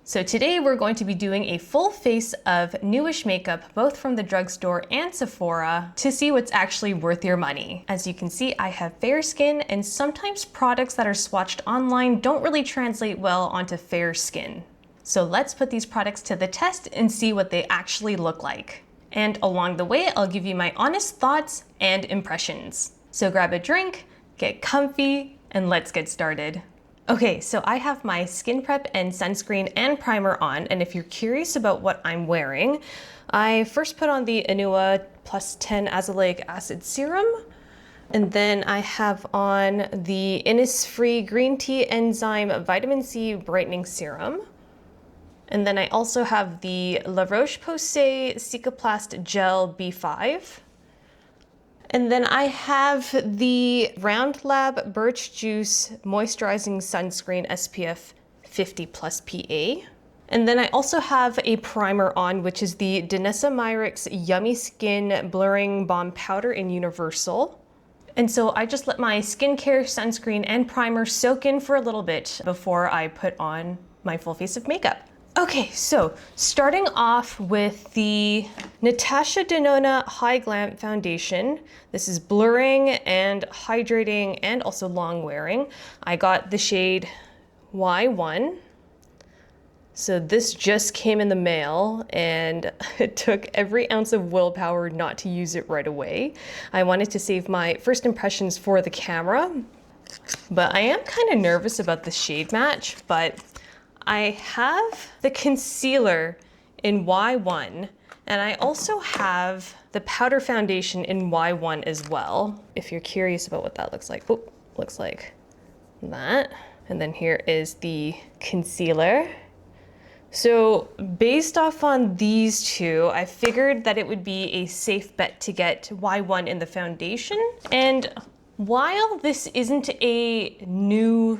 So today we're going to be doing a full face of newish makeup, both from the drugstore and Sephora, to see what's actually worth your money. As you can see, I have fair skin, and sometimes products that are swatched online don't really translate well onto fair skin. So let's put these products to the test and see what they actually look like. And along the way, I'll give you my honest thoughts and impressions. So grab a drink, get comfy, and let's get started. Okay, so I have my skin prep and sunscreen and primer on, and if you're curious about what I'm wearing, I first put on the Anua plus 10 azelaic acid serum, and then I have on the Innisfree green tea enzyme vitamin C brightening serum. And then I also have the La Roche-Posay Cicaplast Gel B5. And then I have the Round Lab Birch Juice Moisturizing Sunscreen SPF 50 plus PA. And then I also have a primer on, which is the Danessa Myricks Yummy Skin Blurring Balm Powder in Universal. And so I just let my skincare, sunscreen, and primer soak in for a little bit before I put on my full face of makeup. Okay, so starting off with the Natasha Denona High Glam Foundation. This is blurring and hydrating and also long wearing. I got the shade Y1. So this just came in the mail and it took every ounce of willpower not to use it right away. I wanted to save my first impressions for the camera, but I am kind of nervous about the shade match, but I have the concealer in Y1, and I also have the powder foundation in Y1 as well. If you're curious about what that looks like, looks like that. And then here is the concealer. So based off on these two, I figured that it would be a safe bet to get Y1 in the foundation. And while this isn't a new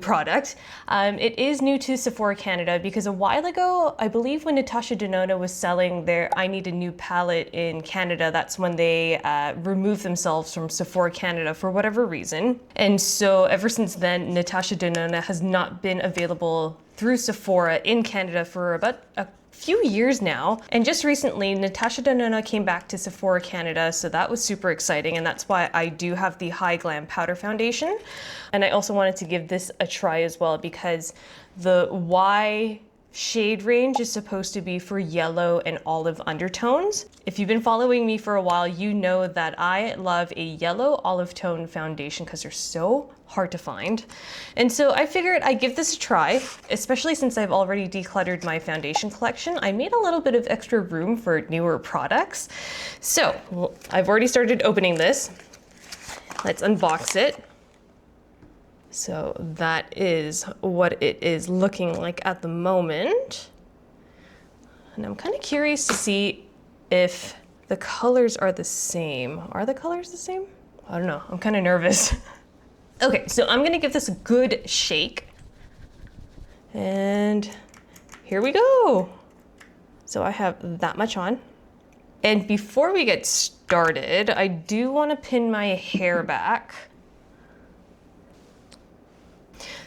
product, it is new to Sephora Canada because a while ago, I believe when Natasha Denona was selling their I Need a New palette in Canada, that's when they removed themselves from Sephora Canada for whatever reason. And so ever since then, Natasha Denona has not been available through Sephora in Canada for about a few years now. And just recently, Natasha Denona came back to Sephora Canada, so that was super exciting, and that's why I do have the High Glam Powder Foundation. And I also wanted to give this a try as well because the Y shade range is supposed to be for yellow and olive undertones. If you've been following me for a while, you know that I love a yellow olive tone foundation because they're so hard to find. And so I figured I'd give this a try, especially since I've already decluttered my foundation collection. I made a little bit of extra room for newer products. So I've already started opening this. Let's unbox it. So that is what it is looking like at the moment. And I'm kind of curious to see if the colors are the same. Are the colors the same? I don't know, I'm kind of nervous. Okay, so I'm gonna give this a good shake. And here we go. So I have that much on. And before we get started, I do wanna pin my hair back.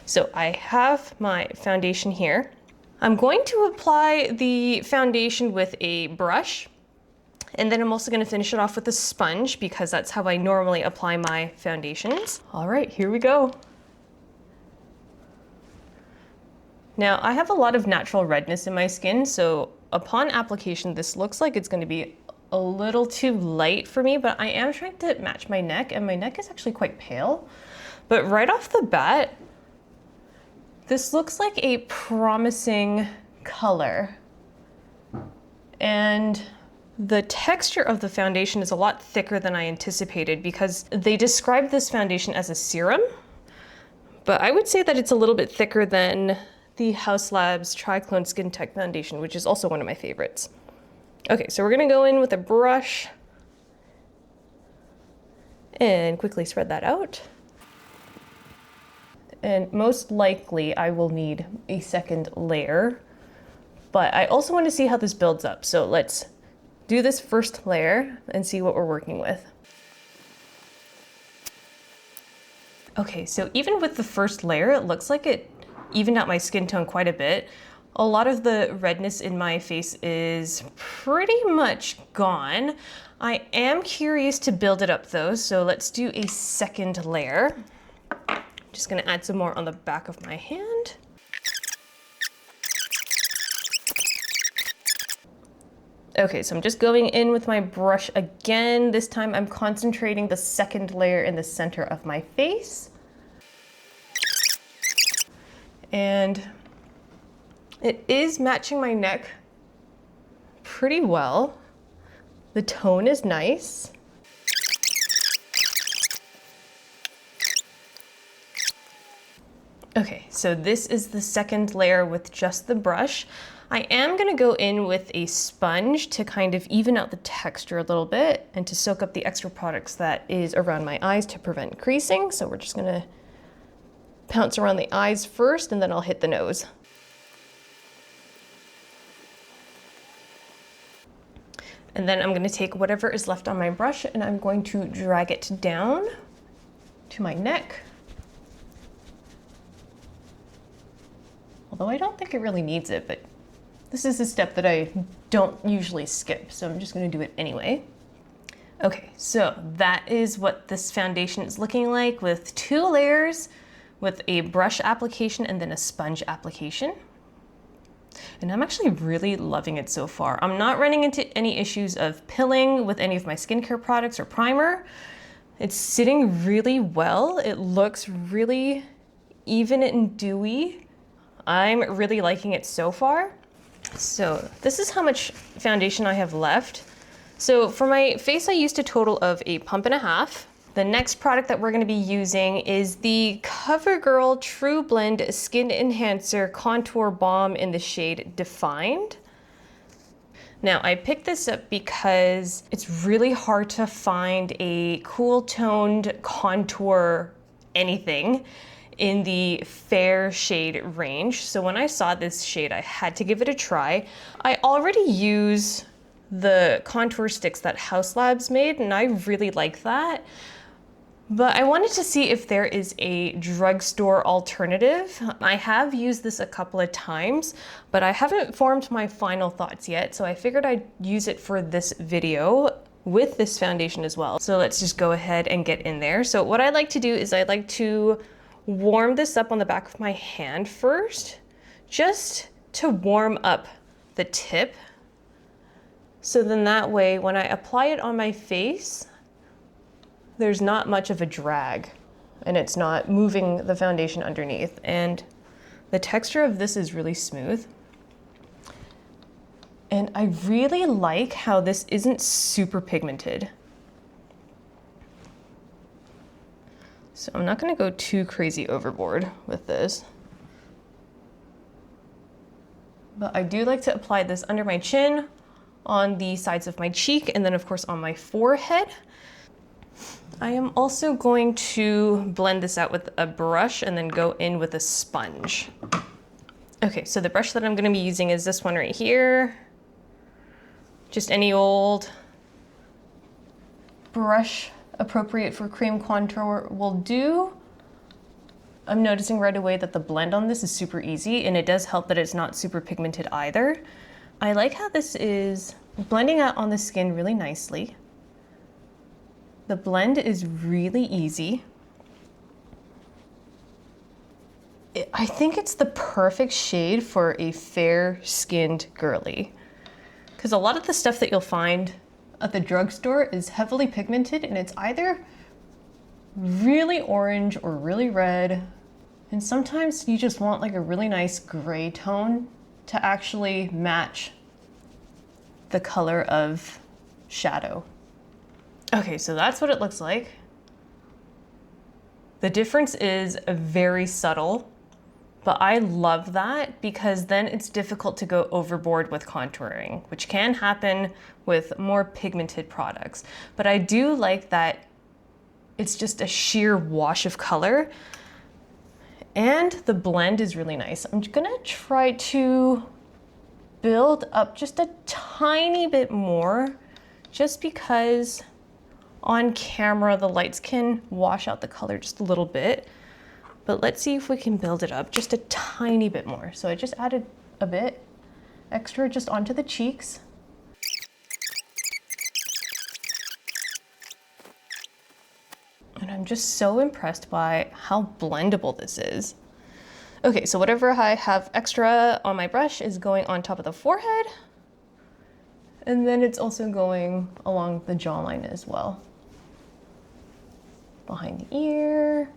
So I have my foundation here. I'm going to apply the foundation with a brush, and then I'm also going to finish it off with a sponge because that's how I normally apply my foundations. All right, here we go. Now I have a lot of natural redness in my skin, so upon application, this looks like it's going to be a little too light for me, but I am trying to match my neck, and my neck is actually quite pale. But right off the bat, this looks like a promising color. And the texture of the foundation is a lot thicker than I anticipated because they described this foundation as a serum, but I would say that it's a little bit thicker than the Haus Labs Triclone Skin Tech Foundation, which is also one of my favorites. Okay, so we're gonna go in with a brush and quickly spread that out. And most likely I will need a second layer, but I also want to see how this builds up. So let's do this first layer and see what we're working with. Okay, so even with the first layer, it looks like it evened out my skin tone quite a bit. A lot of the redness in my face is pretty much gone. I am curious to build it up though, so let's do a second layer. Just gonna add some more on the back of my hand. Okay, so I'm just going in with my brush again. This time I'm concentrating the second layer in the center of my face. And it is matching my neck pretty well. The tone is nice. Okay, so this is the second layer with just the brush. I am gonna go in with a sponge to kind of even out the texture a little bit and to soak up the extra products that is around my eyes to prevent creasing. So we're just gonna pounce around the eyes first and then I'll hit the nose. And then I'm gonna take whatever is left on my brush and I'm going to drag it down to my neck. Although I don't think it really needs it, but this is a step that I don't usually skip, so I'm just gonna do it anyway. Okay, so that is what this foundation is looking like with 2 layers, with a brush application and then a sponge application. And I'm actually really loving it so far. I'm not running into any issues of pilling with any of my skincare products or primer. It's sitting really well. It looks really even and dewy. I'm really liking it so far. So this is how much foundation I have left. So for my face, I used a total of 1.5 pumps. The next product that we're gonna be using is the Covergirl True Blend Skin Enhancer Contour Balm in the shade Defined. Now I picked this up because it's really hard to find a cool toned contour anything in the fair shade range. So when I saw this shade, I had to give it a try. I already use the contour sticks that Haus Labs made and I really like that. But I wanted to see if there is a drugstore alternative. I have used this a couple of times, but I haven't formed my final thoughts yet. So I figured I'd use it for this video with this foundation as well. So let's just go ahead and get in there. So what I like to do is I like to warm this up on the back of my hand first, just to warm up the tip. So then that way, when I apply it on my face, there's not much of a drag and it's not moving the foundation underneath. And the texture of this is really smooth. And I really like how this isn't super pigmented. So I'm not gonna go too crazy overboard with this. But I do like to apply this under my chin, on the sides of my cheek, and then of course on my forehead. I am also going to blend this out with a brush and then go in with a sponge. Okay, so the brush that I'm gonna be using is this one right here. Just any old brush appropriate for cream contour will do. I'm noticing right away that the blend on this is super easy and it does help that it's not super pigmented either. I like how this is blending out on the skin really nicely. The blend is really easy. I think it's the perfect shade for a fair-skinned girly. Because a lot of the stuff that you'll find at the drugstore is heavily pigmented and it's either really orange or really red. And sometimes you just want like a really nice gray tone to actually match the color of shadow. Okay, so that's what it looks like. The difference is very subtle, but I love that because then it's difficult to go overboard with contouring, which can happen with more pigmented products. But I do like that it's just a sheer wash of color and the blend is really nice. I'm gonna try to build up just a tiny bit more just because on camera the lights can wash out the color just a little bit. But let's see if we can build it up just a tiny bit more. So I just added a bit extra just onto the cheeks. And I'm just so impressed by how blendable this is. Okay, so whatever I have extra on my brush is going on top of the forehead. And then it's also going along the jawline as well. Behind the ear.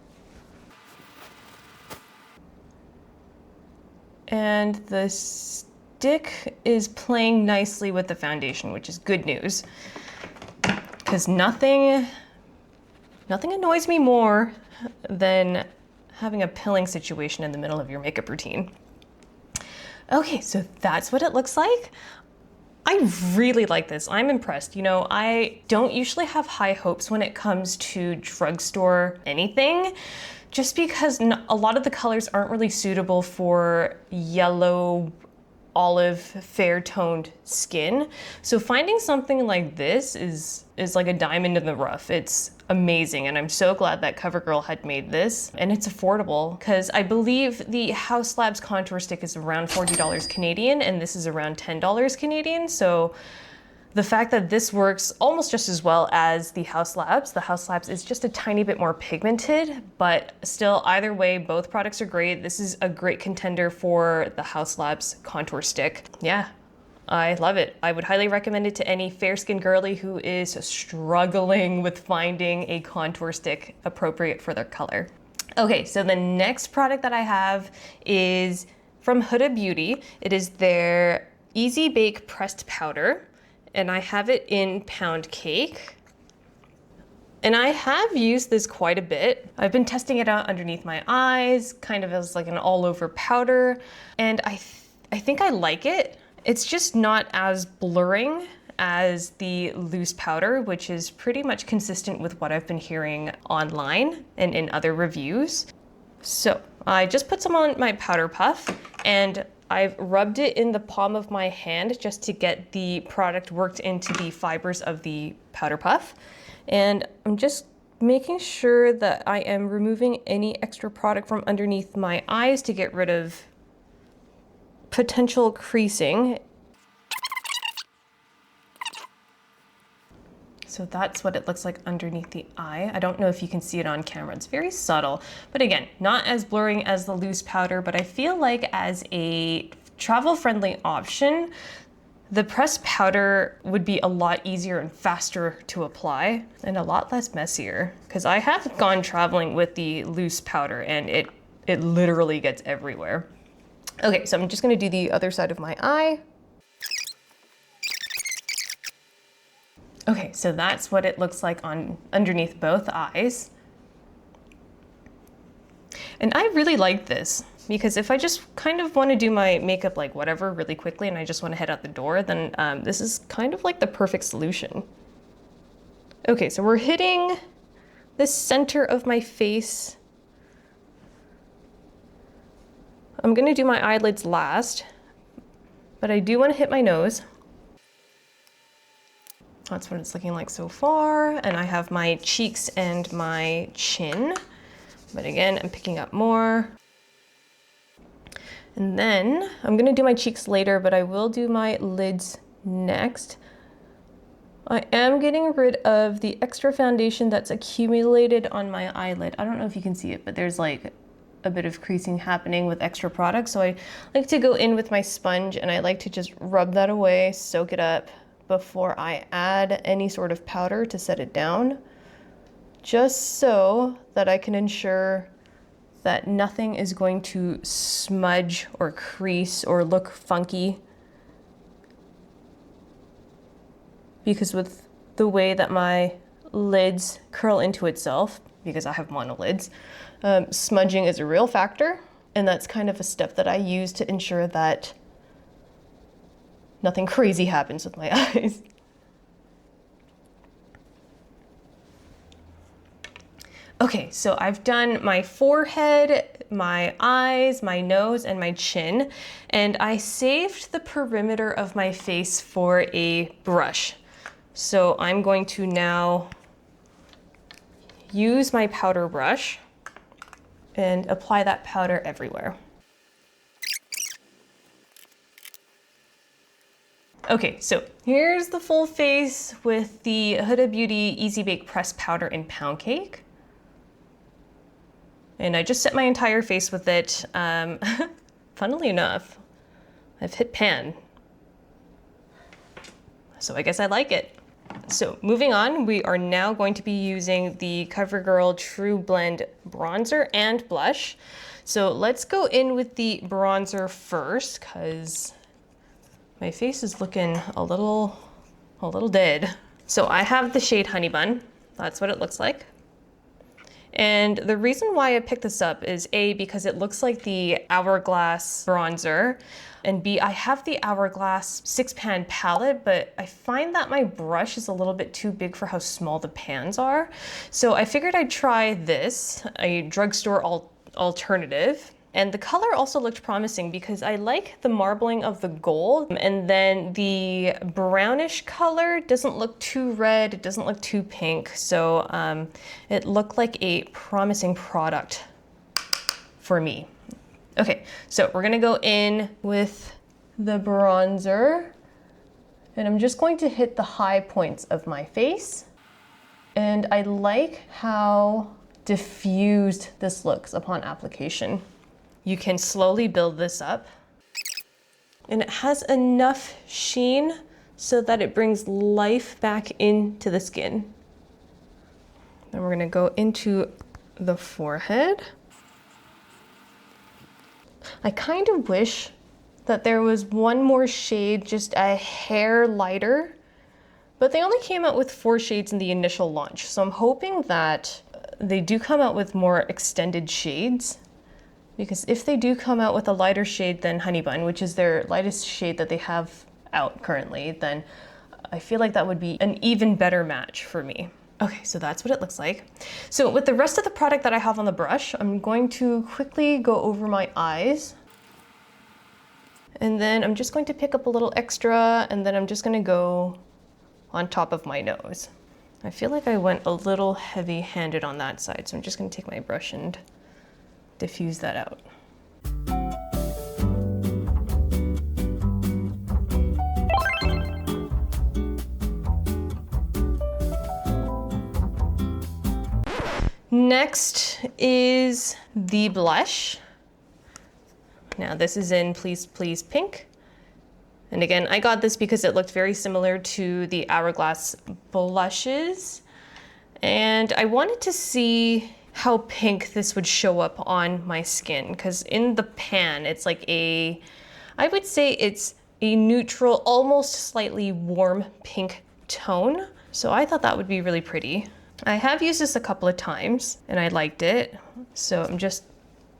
And the stick is playing nicely with the foundation, which is good news. Because nothing annoys me more than having a pilling situation in the middle of your makeup routine. Okay, so that's what it looks like. I really like this. I'm impressed. You know, I don't usually have high hopes when it comes to drugstore anything, just because a lot of the colors aren't really suitable for yellow, olive, fair-toned skin. So finding something like this is like a diamond in the rough. It's amazing, and I'm so glad that Covergirl had made this, and it's affordable because I believe the Haus Labs contour stick is around $40 Canadian and this is around $10 Canadian. So the fact that this works almost just as well as the Haus Labs is just a tiny bit more pigmented, but still either way, both products are great. This is a great contender for the Haus Labs contour stick. Yeah, I love it. I would highly recommend it to any fair-skinned girly who is struggling with finding a contour stick appropriate for their color. Okay, so the next product that I have is from Huda Beauty. It is their Easy Bake Pressed Powder, and I have it in Pound Cake. And I have used this quite a bit. I've been testing it out underneath my eyes, kind of as like an all-over powder, and I think I like it. It's just not as blurring as the loose powder, which is pretty much consistent with what I've been hearing online and in other reviews. So I just put some on my powder puff, and I've rubbed it in the palm of my hand just to get the product worked into the fibers of the powder puff. And I'm just making sure that I am removing any extra product from underneath my eyes to get rid of potential creasing. So that's what it looks like underneath the eye. I don't know if you can see it on camera. It's very subtle, but again, not as blurring as the loose powder, but I feel like as a travel-friendly option, the pressed powder would be a lot easier and faster to apply and a lot less messier, because I have gone traveling with the loose powder and it literally gets everywhere. Okay, so I'm just gonna do the other side of my eye. Okay, so that's what it looks like on underneath both eyes. And I really like this because if I just kind of want to do my makeup like whatever really quickly and I just want to head out the door, then this is kind of like the perfect solution. Okay, so we're hitting the center of my face. I'm gonna do my eyelids last, but I do want to hit my nose. That's what it's looking like so far. And I have my cheeks and my chin. But again, I'm picking up more. And then I'm gonna do my cheeks later, but I will do my lids next. I am getting rid of the extra foundation that's accumulated on my eyelid. I don't know if you can see it, but there's like a bit of creasing happening with extra product. So I like to go in with my sponge and I like to just rub that away, soak it up before I add any sort of powder to set it down, just so that I can ensure that nothing is going to smudge or crease or look funky. Because with the way that my lids curl into itself, because I have monolids, smudging is a real factor, and that's kind of a step that I use to ensure that nothing crazy happens with my eyes. Okay, so I've done my forehead, my eyes, my nose, and my chin, and I saved the perimeter of my face for a brush. So I'm going to now use my powder brush and apply that powder everywhere. Okay, so here's the full face with the Huda Beauty Easy Bake Pressed Powder in Pound Cake. And I just set my entire face with it. Funnily enough, I've hit pan. So I guess I like it. So moving on, we are now going to be using the CoverGirl True Blend Bronzer and Blush. So let's go in with the bronzer first, because my face is looking a little dead. So I have the shade Honey Bun. That's what it looks like. And the reason why I picked this up is A, because it looks like the Hourglass bronzer, and B, I have the Hourglass 6-pan palette, but I find that my brush is a little bit too big for how small the pans are. So I figured I'd try this, a drugstore alternative. And the color also looked promising because I like the marbling of the gold, and then the brownish color doesn't look too red, it doesn't look too pink. So it looked like a promising product for me. Okay, so we're gonna go in with the bronzer, and I'm just going to hit the high points of my face. And I like how diffused this looks upon application. You can slowly build this up, and it has enough sheen so that it brings life back into the skin. Then we're gonna go into the forehead. I kind of wish that there was one more shade just a hair lighter, but they only came out with 4 shades in the initial launch. So I'm hoping that they do come out with more extended shades. Because if they do come out with a lighter shade than Honey Bun, which is their lightest shade that they have out currently, then I feel like that would be an even better match for me. Okay, so that's what it looks like. So with the rest of the product that I have on the brush, I'm going to quickly go over my eyes. And then I'm just going to pick up a little extra, and then I'm just gonna go on top of my nose. I feel like I went a little heavy-handed on that side, so I'm just gonna take my brush and diffuse that out. Next is the blush. Now this is in Please Please Pink. And again, I got this because it looked very similar to the Hourglass blushes. And I wanted to see how pink this would show up on my skin, because in the pan it's like I would say it's a neutral, almost slightly warm pink tone. So I thought that would be really pretty. I have used this a couple of times and I liked it. So I'm just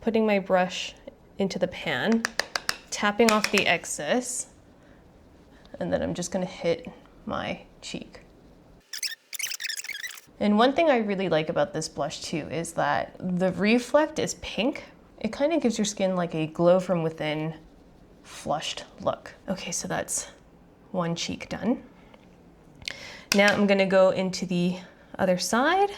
putting my brush into the pan, tapping off the excess, and then I'm just gonna hit my cheek. And one thing I really like about this blush too is that the reflect is pink. It kind of gives your skin like a glow from within, flushed look. Okay, so that's one cheek done. Now I'm gonna go into the other side.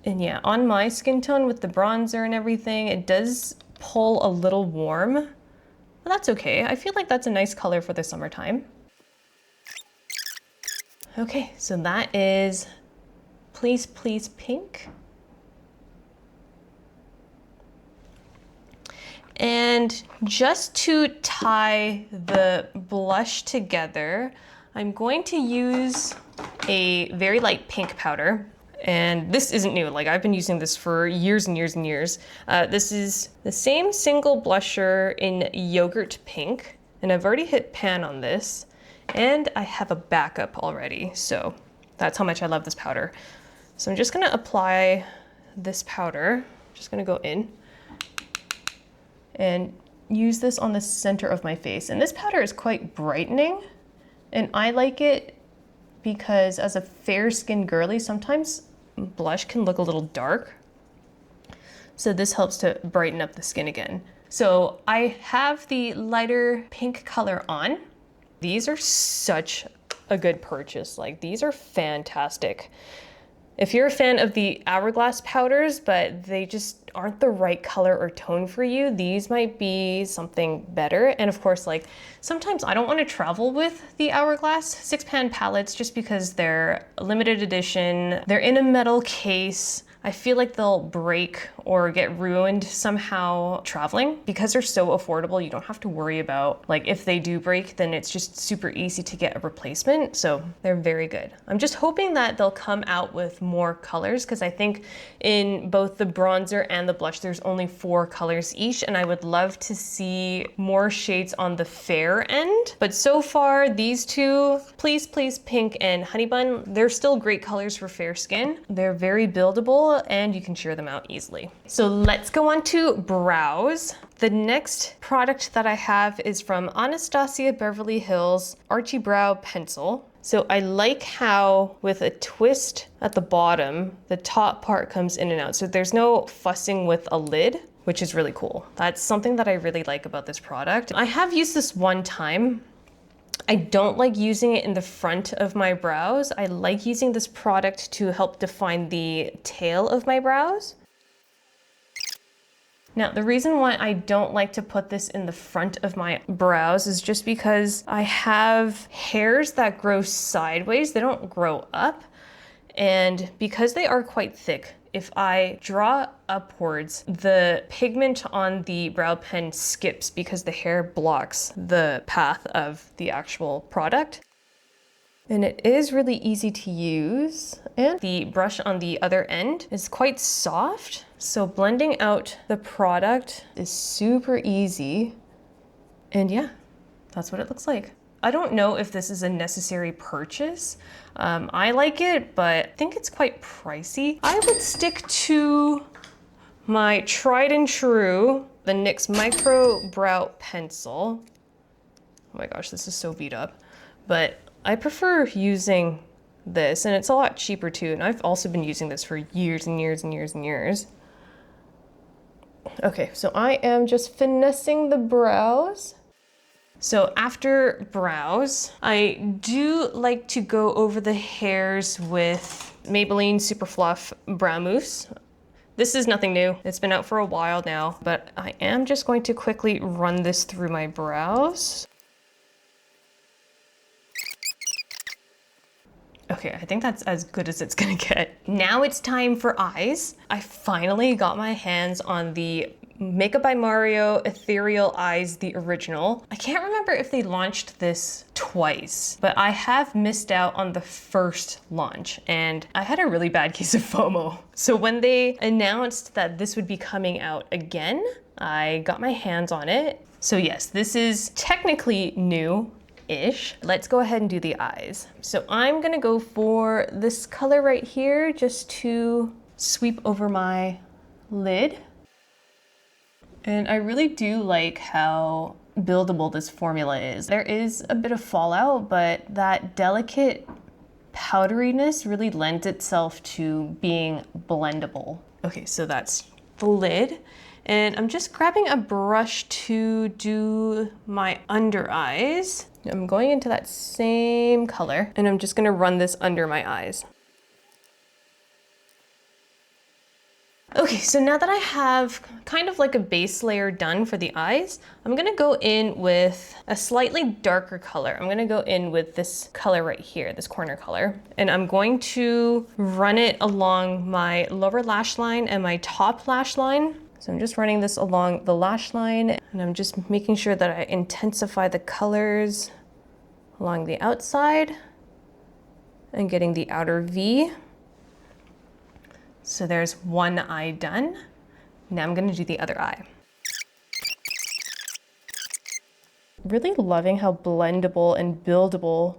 And yeah, on my skin tone with the bronzer and everything, it does pull a little warm, but that's okay. I feel like that's a nice color for the summertime. Okay, so that is Please Please Pink. And just to tie the blush together, I'm going to use a very light pink powder. And this isn't new, like I've been using this for years and years and years. This is the same single blusher in Yogurt Pink, and I've already hit pan on this, and I have a backup already, so that's how much I love this powder. So I'm just gonna apply this powder, just gonna go in and use this on the center of my face. And this powder is quite brightening, and I like it because as a fair-skinned girly, sometimes blush can look a little dark. So this helps to brighten up the skin again. So I have the lighter pink color on. These are such a good purchase. Like, these are fantastic. If you're a fan of the Hourglass powders, but they just aren't the right color or tone for you, these might be something better. And of course, like sometimes I don't want to travel with the Hourglass 6-pan palettes just because they're limited edition. They're in a metal case. I feel like they'll break or get ruined somehow traveling. Because they're so affordable, you don't have to worry about, like, if they do break, then it's just super easy to get a replacement. So they're very good. I'm just hoping that they'll come out with more colors, because I think in both the bronzer and the blush, there's only 4 colors each, and I would love to see more shades on the fair end. But so far, these two, Please Please Pink and Honey Bun, they're still great colors for fair skin. They're very buildable and you can shear them out easily. So let's go on to brows. The next product that I have is from Anastasia Beverly Hills Archie Brow Pencil. So I like how with a twist at the bottom, the top part comes in and out. So there's no fussing with a lid, which is really cool. That's something that I really like about this product. I have used this one time. I don't like using it in the front of my brows. I like using this product to help define the tail of my brows. Now, the reason why I don't like to put this in the front of my brows is just because I have hairs that grow sideways. They don't grow up. And because they are quite thick, if I draw upwards, the pigment on the brow pen skips because the hair blocks the path of the actual product. And it is really easy to use. And the brush on the other end is quite soft. So blending out the product is super easy. And yeah, that's what it looks like. I don't know if this is a necessary purchase. I like it, but I think it's quite pricey. I would stick to my tried and true, the NYX Micro Brow Pencil. Oh my gosh, this is so beat up. But I prefer using this, and it's a lot cheaper too. And I've also been using this for years and years and years and years. Okay, so I am just finessing the brows. So after brows, I do like to go over the hairs with Maybelline Super Fluff Brow Mousse. This is nothing new. It's been out for a while now, but I am just going to quickly run this through my brows. Okay, I think that's as good as it's gonna get. Now it's time for eyes. I finally got my hands on the Makeup by Mario Ethereal Eyes, the original. I can't remember if they launched this twice, but I have missed out on the first launch and I had a really bad case of FOMO. So when they announced that this would be coming out again, I got my hands on it. So yes, this is technically new-ish. Let's go ahead and do the eyes. So I'm gonna go for this color right here just to sweep over my lid. And I really do like how buildable this formula is. There is a bit of fallout, but that delicate powderiness really lends itself to being blendable. Okay, so that's the lid. And I'm just grabbing a brush to do my under eyes. I'm going into that same color and I'm just gonna run this under my eyes. Okay, so now that I have kind of like a base layer done for the eyes, I'm gonna go in with a slightly darker color. I'm gonna go in with this color right here, this corner color, and I'm going to run it along my lower lash line and my top lash line. So I'm just running this along the lash line and I'm just making sure that I intensify the colors along the outside and getting the outer V. So there's one eye done. Now I'm gonna do the other eye. Really loving how blendable and buildable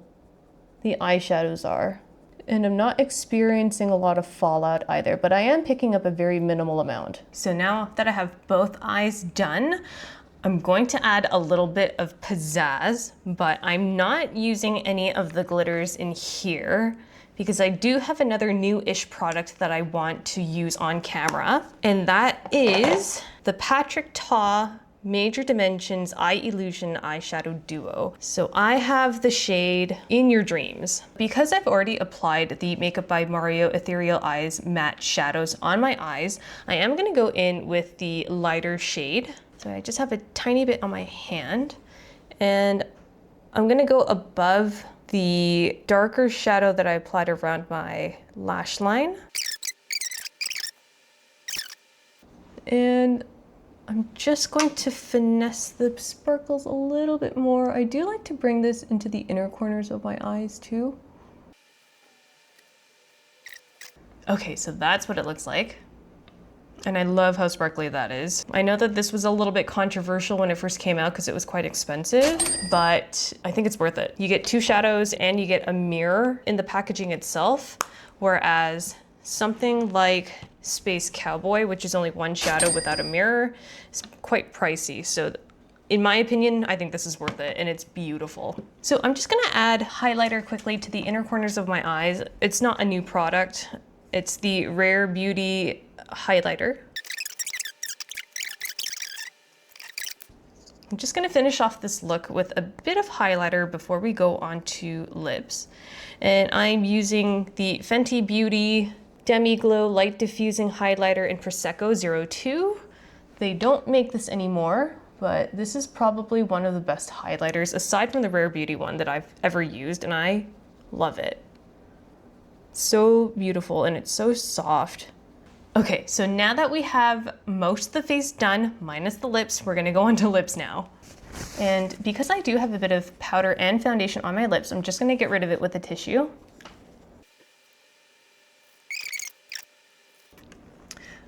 the eyeshadows are. And I'm not experiencing a lot of fallout either, but I am picking up a very minimal amount. So now that I have both eyes done, I'm going to add a little bit of pizzazz, but I'm not using any of the glitters in here because I do have another new-ish product that I want to use on camera, and that is the Patrick Ta Major Dimensions Eye Illusion Eyeshadow Duo. So I have the shade In Your Dreams. Because I've already applied the Makeup by Mario Ethereal Eyes matte shadows on my eyes, I am gonna go in with the lighter shade. So I just have a tiny bit on my hand, and I'm gonna go above the darker shadow that I applied around my lash line. And I'm just going to finesse the sparkles a little bit more. I do like to bring this into the inner corners of my eyes too. Okay, so that's what it looks like. And I love how sparkly that is. I know that this was a little bit controversial when it first came out because it was quite expensive, but I think it's worth it. You get 2 shadows and you get a mirror in the packaging itself, whereas something like Space Cowboy, which is only 1 shadow without a mirror, is quite pricey. So in my opinion, I think this is worth it and it's beautiful. So I'm just gonna add highlighter quickly to the inner corners of my eyes. It's not a new product. It's the Rare Beauty highlighter. I'm just gonna finish off this look with a bit of highlighter before we go on to lips. And I'm using the Fenty Beauty Demi Glow Light Diffusing Highlighter in Prosecco 02. They don't make this anymore, but this is probably one of the best highlighters aside from the Rare Beauty one that I've ever used, and I love it. So beautiful and it's so soft. Okay, so now that we have most of the face done, minus the lips, we're gonna go on to lips now. And because I do have a bit of powder and foundation on my lips, I'm just gonna get rid of it with a tissue.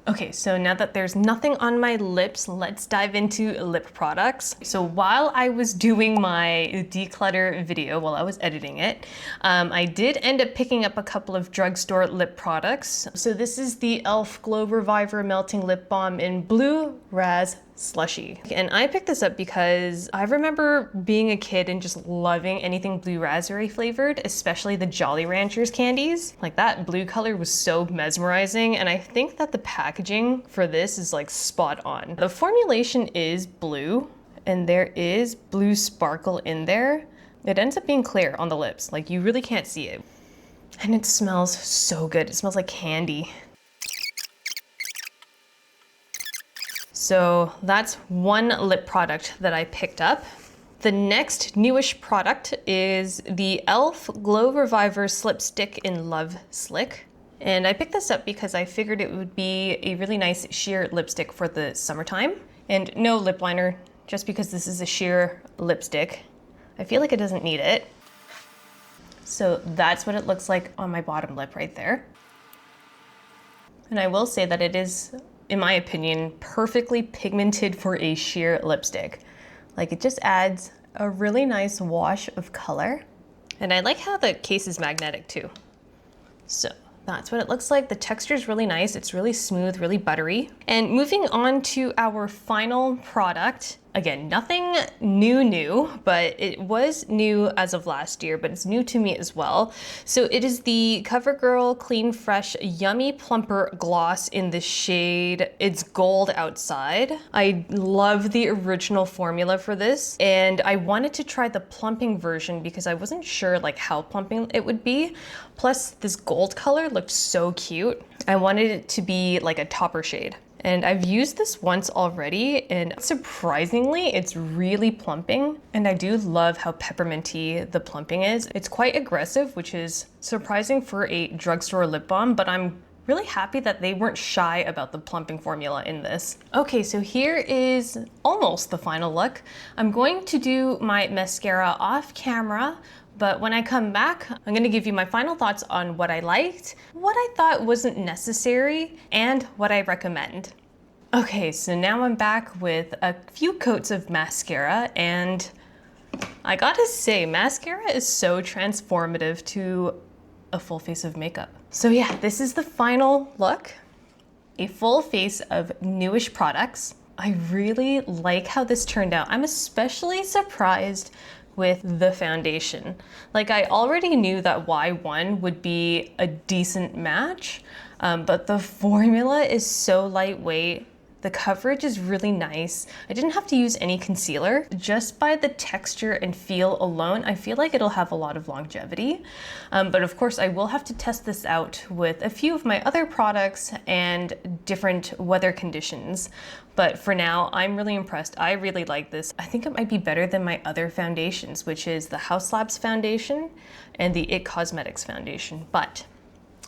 Okay, so now that there's nothing on my lips, let's dive into lip products. So while I was doing my declutter video, while I was editing it, I did end up picking up a couple of drugstore lip products. So this is the e.l.f. Glow Reviver Melting Lip Balm in Blue Raz Slushy. And I picked this up because I remember being a kid and just loving anything blue raspberry flavored, especially the Jolly Ranchers candies. Like that blue color was so mesmerizing, and I think that the packaging for this is like spot on. The formulation is blue and there is blue sparkle in there. It ends up being clear on the lips, like you really can't see it. And it smells so good. It smells like candy. So that's one lip product that I picked up. The next newish product is the e.l.f. Glow Reviver Slip Stick in Love Slick. And I picked this up because I figured it would be a really nice sheer lipstick for the summertime. And no lip liner, just because this is a sheer lipstick. I feel like it doesn't need it. So that's what it looks like on my bottom lip right there. And I will say that it is, in my opinion, perfectly pigmented for a sheer lipstick. Like it just adds a really nice wash of color. And I like how the case is magnetic too. So that's what it looks like. The texture is really nice. It's really smooth, really buttery. And moving on to our final product. Again, nothing new, but it was new as of last year, but it's new to me as well. So it is the Covergirl Clean Fresh Yummy Plumper Gloss in the shade It's Gold Outside. I love the original formula for this, and I wanted to try the plumping version because I wasn't sure like how plumping it would be. Plus this gold color looked so cute. I wanted it to be like a topper shade. And I've used this once already, and surprisingly, it's really plumping. And I do love how pepperminty the plumping is. It's quite aggressive, which is surprising for a drugstore lip balm, but I'm really happy that they weren't shy about the plumping formula in this. Okay, so here is almost the final look. I'm going to do my mascara off camera, but when I come back, I'm gonna give you my final thoughts on what I liked, what I thought wasn't necessary, and what I recommend. Okay, so now I'm back with a few coats of mascara, and I gotta say, mascara is so transformative to a full face of makeup. So yeah, this is the final look. A full face of newish products. I really like how this turned out. I'm especially surprised with the foundation. Like I already knew that Y1 would be a decent match, but the formula is so lightweight. The coverage is really nice. I didn't have to use any concealer. Just by the texture and feel alone, I feel like it'll have a lot of longevity. But of course, I will have to test this out with a few of my other products and different weather conditions. But for now, I'm really impressed. I really like this. I think it might be better than my other foundations, which is the House Labs foundation and the IT Cosmetics foundation. But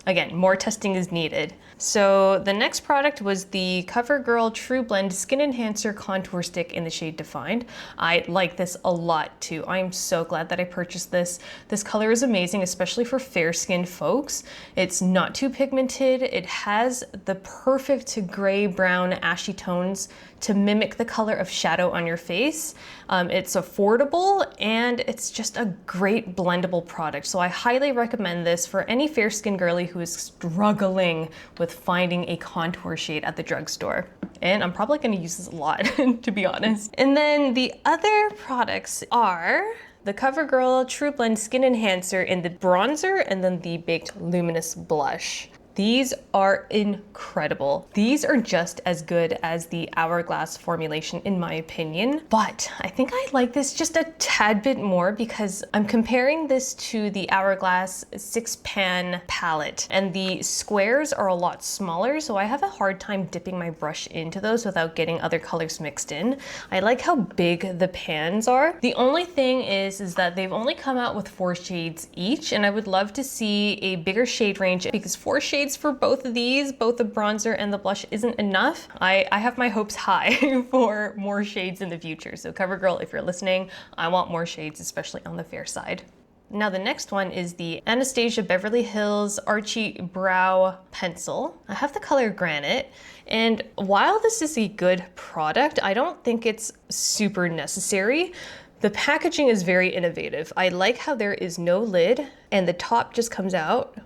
again, more testing is needed. So the next product was the CoverGirl True Blend Skin Enhancer Contour Stick in the shade Defined. I like this a lot too. I'm so glad that I purchased this. This color is amazing, especially for fair-skinned folks. It's not too pigmented. It has the perfect gray, brown, ashy tones to mimic the color of shadow on your face. It's affordable and it's just a great blendable product. So I highly recommend this for any fair-skinned girly who is struggling with finding a contour shade at the drugstore. And I'm probably gonna use this a lot, to be honest. And then the other products are the CoverGirl True Blend Skin Enhancer in the bronzer and then the Baked Luminous Blush. These are incredible. These are just as good as the Hourglass formulation in my opinion, but I think I like this just a tad bit more because I'm comparing this to the Hourglass 6-pan palette and the squares are a lot smaller, so I have a hard time dipping my brush into those without getting other colors mixed in. I like how big the pans are. The only thing is that they've only come out with 4 shades each, and I would love to see a bigger shade range because 4 shades for both of these, both the bronzer and the blush, isn't enough. I have my hopes high for more shades in the future. So CoverGirl, if you're listening, I want more shades, especially on the fair side. Now the next one is the Anastasia Beverly Hills Archie Brow Pencil. I have the color Granite, and while this is a good product, I don't think it's super necessary. The packaging is very innovative. I like how there is no lid and the top just comes out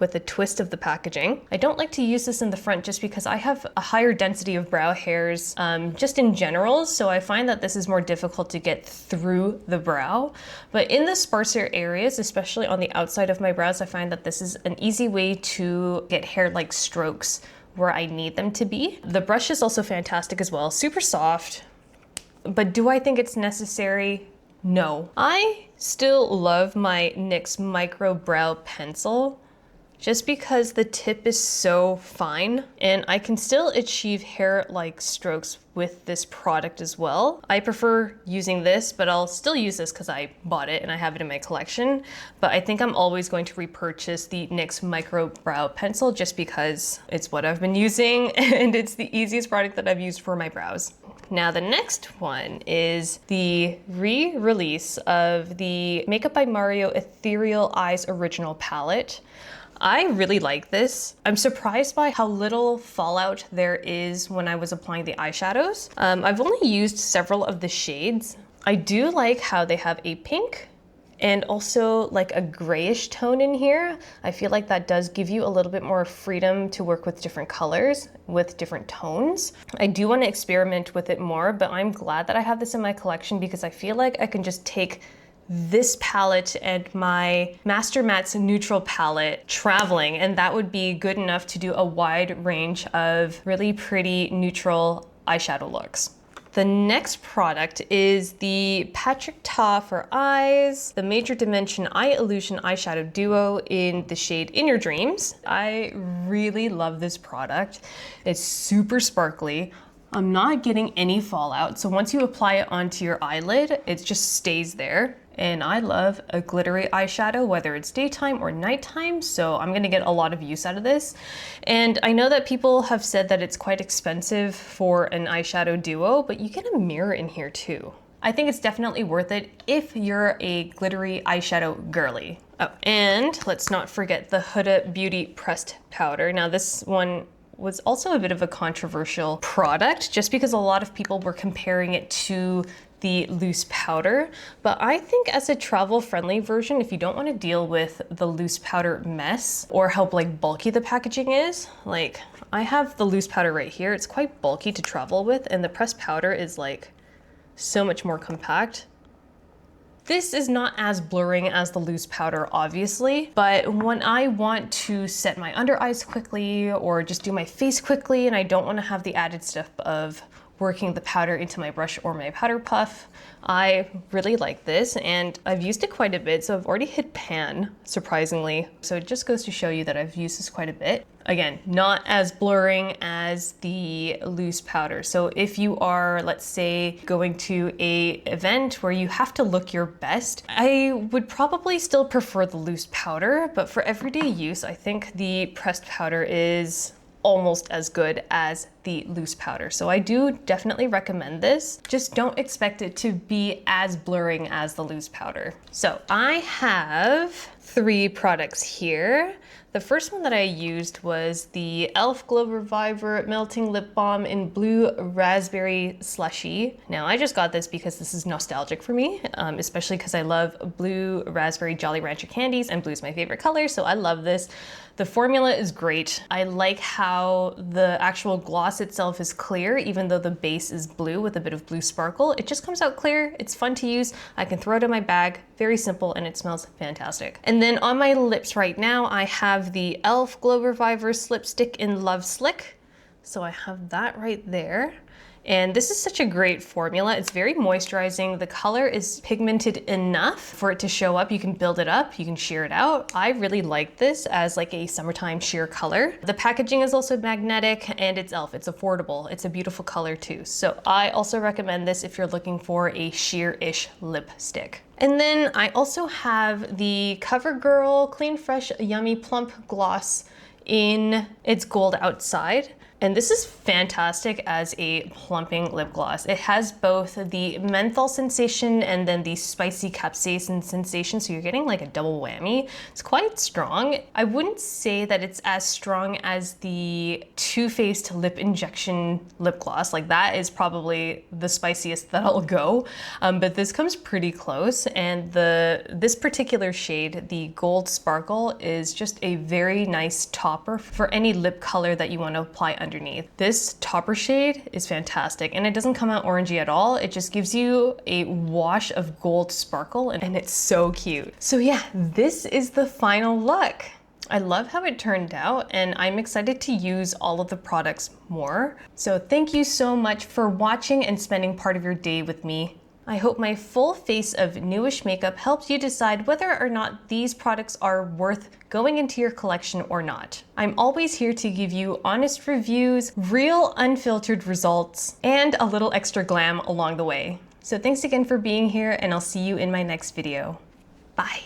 with a twist of the packaging. I don't like to use this in the front just because I have a higher density of brow hairs just in general, so I find that this is more difficult to get through the brow. But in the sparser areas, especially on the outside of my brows, I find that this is an easy way to get hair-like strokes where I need them to be. The brush is also fantastic as well, super soft. But do I think it's necessary? No. I still love my NYX Micro Brow Pencil, just because the tip is so fine and I can still achieve hair-like strokes with this product as well. I prefer using this, but I'll still use this because I bought it and I have it in my collection. But I think I'm always going to repurchase the NYX Micro Brow Pencil just because it's what I've been using and it's the easiest product that I've used for my brows. Now the next one is the re-release of the Makeup by Mario Ethereal Eyes Original Palette. I really like this. I'm surprised by how little fallout there is when I was applying the eyeshadows. I've only used several of the shades. I do like how they have a pink and also like a grayish tone in here. I feel like that does give you a little bit more freedom to work with different colors, with different tones. I do want to experiment with it more, but I'm glad that I have this in my collection because I feel like I can just take this palette and my Master Matte's neutral palette traveling, and that would be good enough to do a wide range of really pretty neutral eyeshadow looks. The next product is the Patrick Ta for Eyes, the Major Dimension Eye Illusion Eyeshadow Duo in the shade In Your Dreams. I really love this product. It's super sparkly. I'm not getting any fallout, so once you apply it onto your eyelid, it just stays there. And I love a glittery eyeshadow, whether it's daytime or nighttime, so I'm gonna get a lot of use out of this. And I know that people have said that it's quite expensive for an eyeshadow duo, but you get a mirror in here too. I think it's definitely worth it if you're a glittery eyeshadow girly. Oh, and let's not forget the Huda Beauty Pressed Powder. Now this one was also a bit of a controversial product just because a lot of people were comparing it to the loose powder, but I think as a travel-friendly version, if you don't want to deal with the loose powder mess or how like bulky the packaging is, like I have the loose powder right here, it's quite bulky to travel with, and the pressed powder is like so much more compact. This is not as blurring as the loose powder, obviously, but when I want to set my under eyes quickly or just do my face quickly and I don't want to have the added step of working the powder into my brush or my powder puff, I really like this, and I've used it quite a bit, so I've already hit pan, surprisingly. So it just goes to show you that I've used this quite a bit. Again, not as blurring as the loose powder. So if you are, let's say, going to a event where you have to look your best, I would probably still prefer the loose powder, but for everyday use, I think the pressed powder is almost as good as the loose powder. So I do definitely recommend this. Just don't expect it to be as blurring as the loose powder. So I have 3 products here. The first one that I used was the e.l.f. Glow Reviver Melting Lip Balm in Blue Raspberry Slushy. Now I just got this because this is nostalgic for me, especially because I love blue raspberry Jolly Rancher candies and blue is my favorite color, so I love this. The formula is great. I like how the actual gloss itself is clear, even though the base is blue with a bit of blue sparkle. It just comes out clear, it's fun to use. I can throw it in my bag, very simple, and it smells fantastic. And then on my lips right now, I have the e.l.f. Glow Reviver Slip Stick in Love Slick. So I have that right there. And this is such a great formula. It's very moisturizing. The color is pigmented enough for it to show up. You can build it up, you can sheer it out. I really like this as like a summertime sheer color. The packaging is also magnetic and it's e.l.f. It's affordable. It's a beautiful color too. So I also recommend this if you're looking for a sheer-ish lipstick. And then I also have the Covergirl Clean Fresh Yummy Plump Gloss in its gold outside. And this is fantastic as a plumping lip gloss. It has both the menthol sensation and then the spicy capsaicin sensation, so you're getting like a double whammy. It's quite strong. I wouldn't say that it's as strong as the Too Faced Lip Injection lip gloss. Like that is probably the spiciest that I'll go, but this comes pretty close. And this particular shade, the Gold Sparkle, is just a very nice topper for any lip color that you want to apply underneath. This topper shade is fantastic, and it doesn't come out orangey at all. It just gives you a wash of gold sparkle, and it's so cute. So yeah, this is the final look. I love how it turned out, and I'm excited to use all of the products more. So thank you so much for watching and spending part of your day with me. I hope my full face of newish makeup helps you decide whether or not these products are worth going into your collection or not. I'm always here to give you honest reviews, real unfiltered results, and a little extra glam along the way. So thanks again for being here, and I'll see you in my next video. Bye.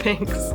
Thanks.